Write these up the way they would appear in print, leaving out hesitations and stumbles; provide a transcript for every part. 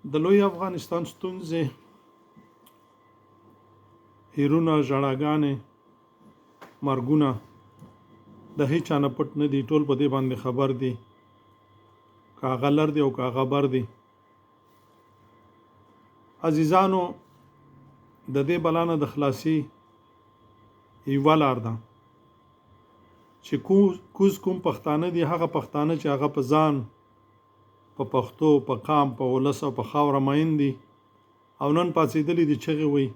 د لوی افغانستان ستونزې، هیرونه، ژړاګانې، مرګونه د هیچا نه پټ نه دي. ټول په دې باندې خبر دي، که هغه لر دی او که هغه بر دی. عزیزانو، د دې بلا نه د خلاصي یوه لار ده چې کوز کوم پښتانه دي، هغه پښتانه چې هغه په ځان، په پښتو، په قام، په ولس او په خاوره مین دي او نن پاڅېدلي دي چغې وي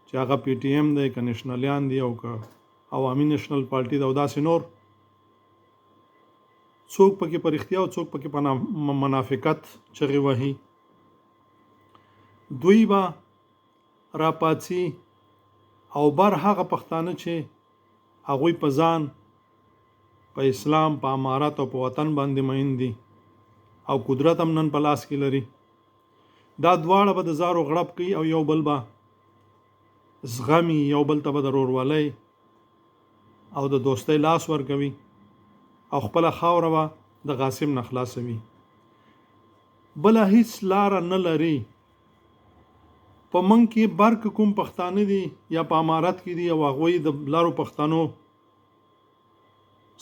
چې هغه پی ټی ایم دی، که نشنلیان دي او که عوامي نیشنل پارټي ده او داسې نور. څوک پکې په رښتیا او څوک پکې په منافقت چغې وهي. دوی به راپاڅي او بر هغه پښتانه چې هغوی په ځان، په اسلام، په امارت او په وطن باندې مین دي او قدرت هم نن په لاس کې لري، دا دواړه به د زارو غړپ کوي او یو بل به زغمي، یو بل ته به د ورورولۍ او د دوستۍ لاس ورکوي او خپله خاوره به د غاصب نه خلاصوي. بله هیڅ لاره نه لري. په منځ کې برک کوم پښتانه دي یا په امارت کې دي او هغوی د لارو پښتنو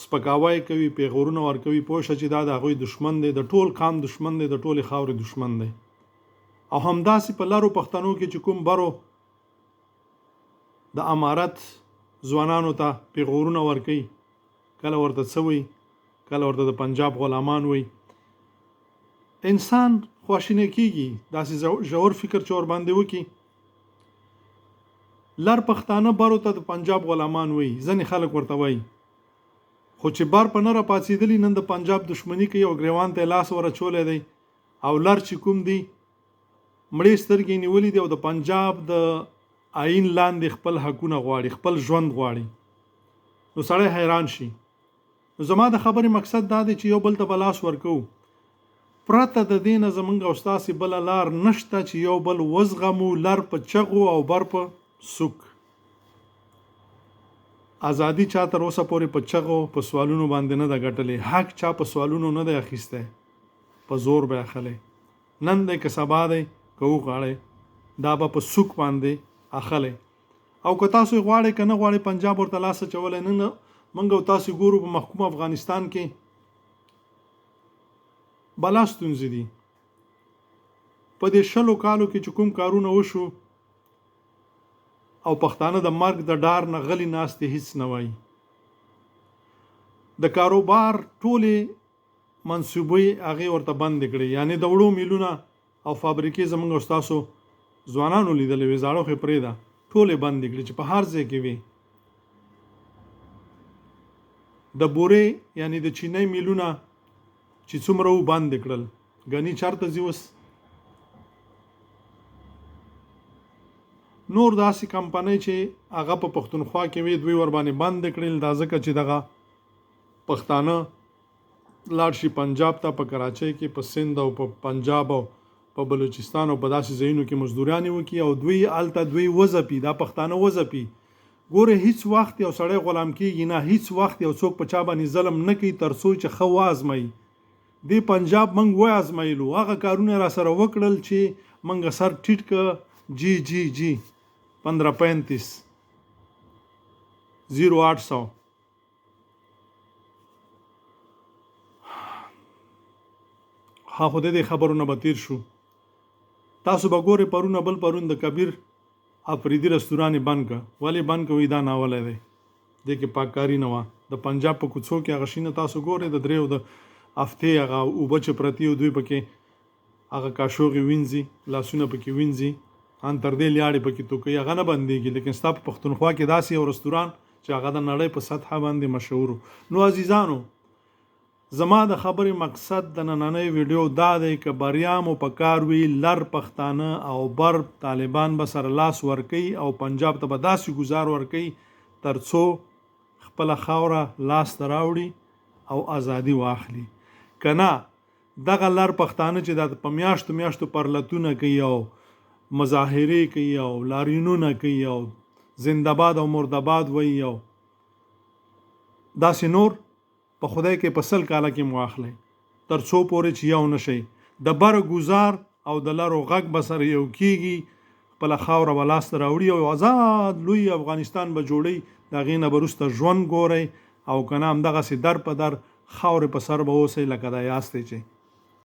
سپکاوی کوي، پیغورونه ورکوي، پوه شه چې دا د هغوی دشمن دی، د ټول قام دشمن دی، د ټولې خاورې دشمن دی. او همداسې په لارو پښتنو کې چې کوم برو د امارت ځوانانو ته پیغورونه ورکوي، کله ورته څه وي، کله ورته د پنجاب غلامان وي، انسان خواشینی کېږي. داسې ژور فکر چې ور باندې وکړي. لر پښتانه برو ته د پنجاب غلامان وي، ځینې خلک ورته وایي، خو چې بر په نه راپاڅېدلي نن د پنجاب دښمني کوي او ګریوان ته یې لاس ورچولی دی او لر چې کوم دی مړې سترګې نیولي دي او د پنجاب د آئین لاندې خپل حقونه غواړي، خپل ژوند غواړي، نو سړی حیران شي. نو زما د خبرې مقصد دا دی چې یو بل ته به لاس ورکوو. پرته د دې نه زمونږ او ستاسې بله لار نشته چې یو بل وزغمو، لر په چغو او بر په سوک. ازادي چا تر اوسه پورې په چغو په سوالونو باندې نه ده ګټلې. حق چا په سوالونو نه دی اخیستی، په زور به اخلی. نن دی که سبا دی که وغواړئ دا به په سوک باندې اخلی. او که تاسو غواړئ که نه غواړئ پنجاب ورته لاس اچولی. نن موږ او تاسو ګورو په محکوم افغانستان کې بلا ستونزې دي. په دې 20 کالو کې چې کوم کارونه وشو او پښتانه د مرګ د ډار نه غلي ناستې هیڅ نه وایي. د کاروبار ټولې منصوبې هغې ورته بندې کړې، یعنې د وړو میلونه او فابریکې زموږ او ستاسو ځوانانو لیدلې وې، زاړه خو یې پرېږده، ټولې بندې کړې چې په هر ځای کې وي. د بورې یعنې د چینۍ میلونه چې څومره و بندې کړل، ګني چېرته ځي اوس؟ نور داسې کمپنۍ چې هغه په پښتونخوا کې وي دوی ور باندې بند کړل. دا ځکه چې دغه پښتانه لاړ شي پنجاب ته، په کراچۍ کې، په سند او په پنجاب او په بلوچستان او په داسې ځایونو کې مزدورانې وکړي او دوی هلته دوی وځپي، دا پښتانه وځپي. ګوره هیڅ وخت یو سړی غلام کېږي نه، هیڅ وخت یو څوک په چا باندې ظلم نه کوي تر څو چې ښه وازمایي. دې پنجاب موږ وازمایلو، هغه کارونه را سره وکړل چې موږ سر ټیټ که جی 1535 0800. ها خو دې خبرونه به تیر شو. تاسو به ګورئ پرون د کبیر افریدي رستوران بند که. ولې بند کوي؟ دا ناولی دی، دې کې پاککاري نه وه. د پنجاب په کوڅو کې هغه شینه تاسو ګورئ، د دریو د هفتې هغه اوبه چې پرتې او دوی پکې هغه کاشوغې وینځي، لاسونه پکې وینځي، ان تر دې لیاړې پکې توکوي، هغه نه بندېږي. لیکن ستا په پښتونخوا کې داسې یو رستوران چې هغه د نړۍ په سطحه باندې مشهور. نو عزیزانو، زما د خبرې مقصد د نننۍ ویډیو دا دی که بریا مو په کار وي، لر پښتانه او بر طالبان به سره لاس ورکوي او پنجاب ته به داسې ګزار ورکوي تر څو خپله خاوره لاس ته راوړي او ازادي واخلي. که نه دغه لر پښتانه چې دا په میاشتو پرلتونه کوي او مظاهرې کوي او لاریونونه کوي او زنده‌باد او مرده‌باد وایي او داسې نور، په خدای کې په 100 کاله کې مو اخلئ تر څو پورې چې یو نشئ. د بر ګزار او د لارو غږ به سره یو کېږي، خپله خاوره به لاسته راوړي او آزاد لوی افغانستان به جوړوي. د هغې نه به وروسته ژوند ګورئ او که نه همدغسې در په در خاورې په سر به اوسئ لکه دا یاستئ چې